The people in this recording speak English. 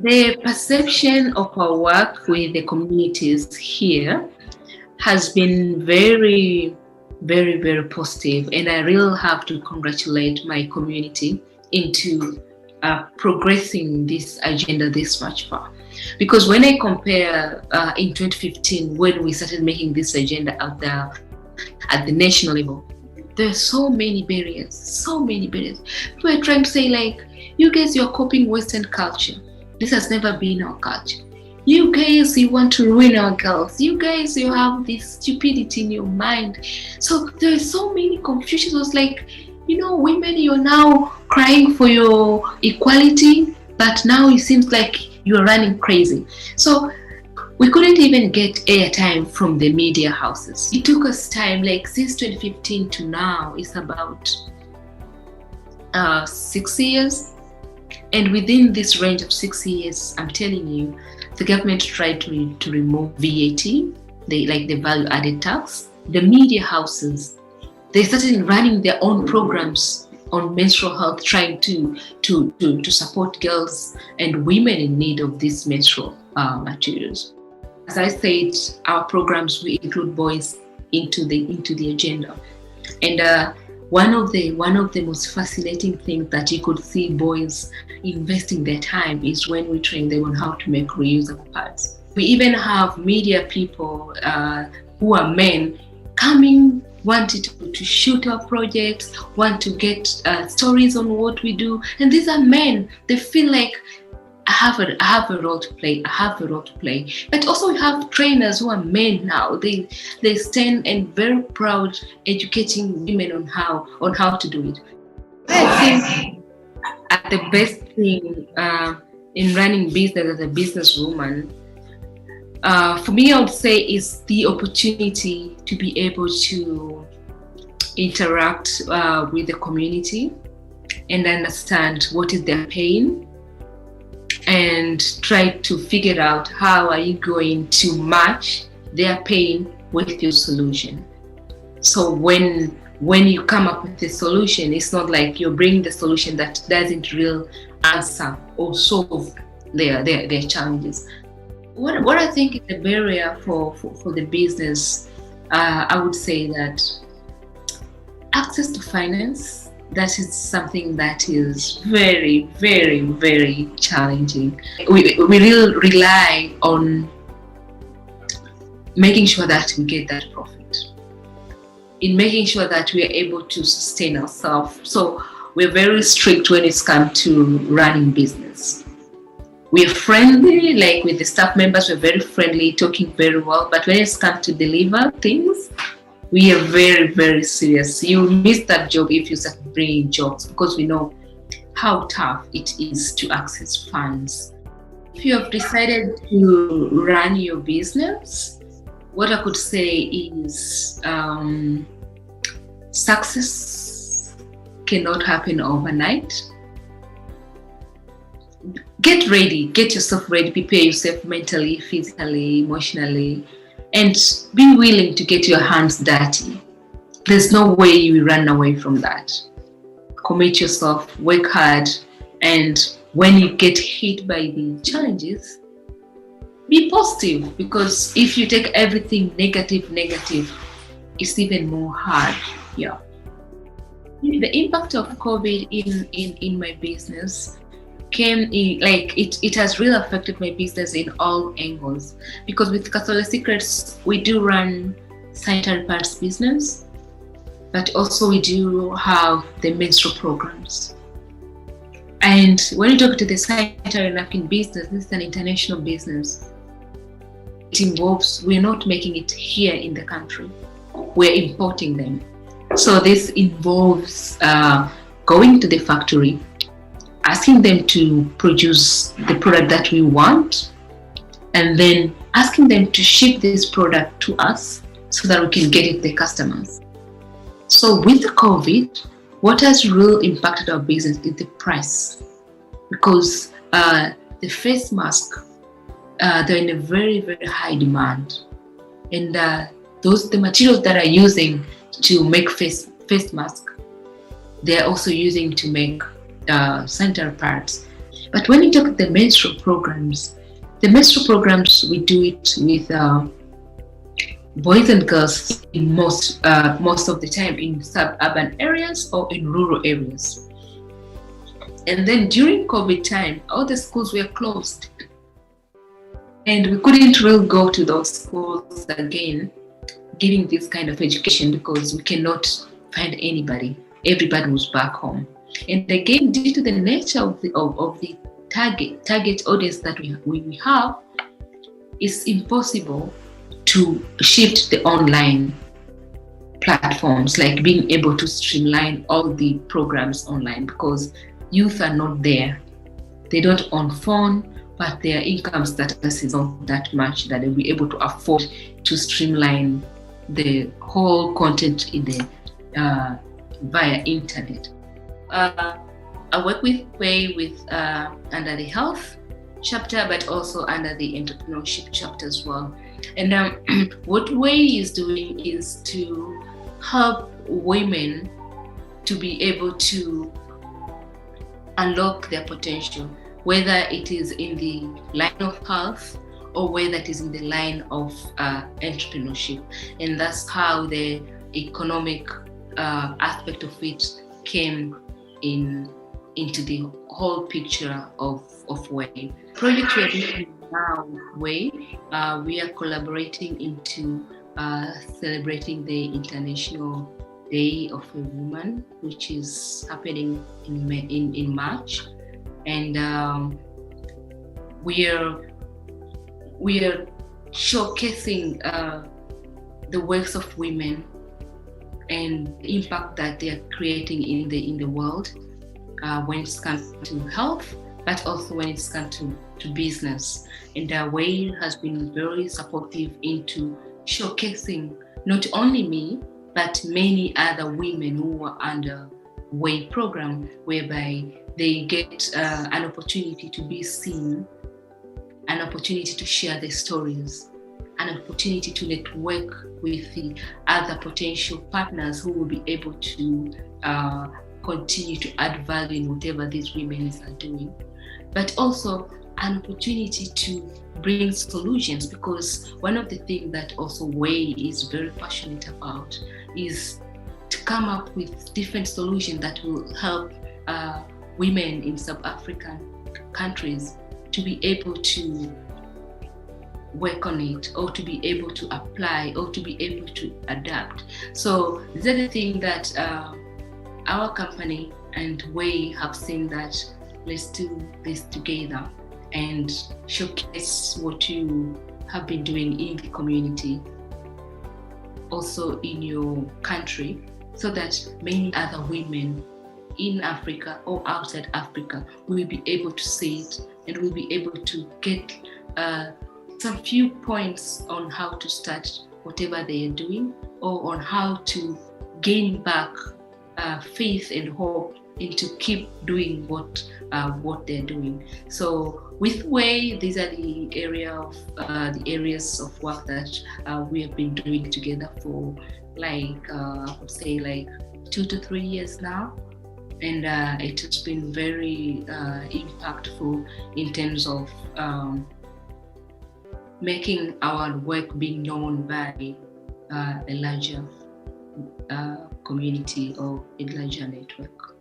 The perception of our work with the communities here has been very, very, very positive, and I really have to congratulate my community into progressing this agenda this much far. Because when I compare in 2015, when we started making this agenda out there at the national level, there are so many barriers, so many barriers. People are trying to say like, you guys, you're copying Western culture. This has never been our culture. You guys, you want to ruin our girls. You guys, you have this stupidity in your mind. So there are so many confusions. I was like, women, you're now crying for your equality, but now it seems like you're running crazy. So we couldn't even get airtime from the media houses. It took us time, like since 2015 to now, it's about 6 years. And within this range of 6 years, I'm telling you, the government tried to remove VAT, the value added tax. The media houses, they started running their own programs on menstrual health, trying to support girls and women in need of these menstrual materials. As I said, our programs will include boys into the agenda, and one of the most fascinating things that you could see boys investing their time is when we train them on how to make reusable pads. We even have media people who are men coming, wanting to shoot our projects, want to get stories on what we do, and these are men. They feel like I have a role to play. But also we have trainers who are men now. They stand and very proud educating women on how to do it. I think the best thing in running business as a businesswoman, for me, I would say is the opportunity to be able to interact with the community and understand what is their pain, and try to figure out how are you going to match their pain with your solution. So when you come up with the solution, it's not like you're bringing the solution that doesn't really answer or solve their challenges. What I think is the barrier for the business, I would say that access to finance, that is something that is very, very, very challenging. We really rely on making sure that we get that profit, in making sure that we are able to sustain ourselves. So we're very strict when it's come to running business. We're friendly, like with the staff members, we're very friendly, talking very well. But when it's come to deliver things, we are very, very serious. You miss that job if you start bringing jobs, because we know how tough it is to access funds. If you have decided to run your business, what I could say is success cannot happen overnight. Get ready, get yourself ready, prepare yourself mentally, physically, emotionally, and be willing to get your hands dirty. There's no way you run away from that. Commit yourself, work hard, and when you get hit by the challenges, be positive, because if you take everything negative, it's even more hard. Yeah. The impact of COVID in my business came in, like it has really affected my business in all angles, because with Catholic Secrets we do run sanitary pads business, but also we do have the menstrual programs. And when you talk to the sanitary napkin business, this is an international business. It involves, we're not making it here in the country, we're importing them. So this involves going to the factory, asking them to produce the product that we want, and then asking them to ship this product to us so that we can get it to the customers. So with the COVID, what has really impacted our business is the price, because the face mask, they're in a very, very high demand, and the materials that are using to make face mask, they're also using to make sanitary pads. But when you talk the menstrual programs, we do it with boys and girls in most of the time in suburban areas or in rural areas. And then during COVID time, all the schools were closed. And we couldn't really go to those schools again, giving this kind of education because we cannot find anybody. Everybody was back home. And again, due to the nature of the target audience that we have, it's impossible to shift the online platforms, like being able to streamline all the programs online, because youth are not there. They don't own phone, but their income status is not that much that they'll be able to afford to streamline the whole content in the via internet. I work with WEI under the health chapter, but also under the entrepreneurship chapter as well. And what WEI is doing is to help women to be able to unlock their potential, whether it is in the line of health or whether it is in the line of entrepreneurship. And that's how the economic aspect of it came into the whole picture of WEI. Project we are doing now with WEI, we are collaborating into celebrating the International Day of a Woman, which is happening in March, and we are showcasing the works of women and the impact that they are creating in the world when it comes to health, but also when it comes to business. And WEI has been very supportive into showcasing not only me, but many other women who are under WEI program, whereby they get an opportunity to be seen, an opportunity to share their stories, an opportunity to network with the other potential partners who will be able to continue to add value in whatever these women are doing, but also an opportunity to bring solutions, because one of the things that also WEI is very passionate about is to come up with different solutions that will help women in sub-African countries to be able to work on it, or to be able to apply, or to be able to adapt. So these are the things that our company and WEI have seen, that let's do this together and showcase what you have been doing in the community, also in your country, so that many other women in Africa or outside Africa will be able to see it, and will be able to get some few points on how to start whatever they are doing, or on how to gain back faith and hope into keep doing what they're doing. So with WEI, these are the areas of work that we have been doing together for I would say 2 to 3 years now, and it has been very impactful in terms of making our work being known by a larger community or a larger network.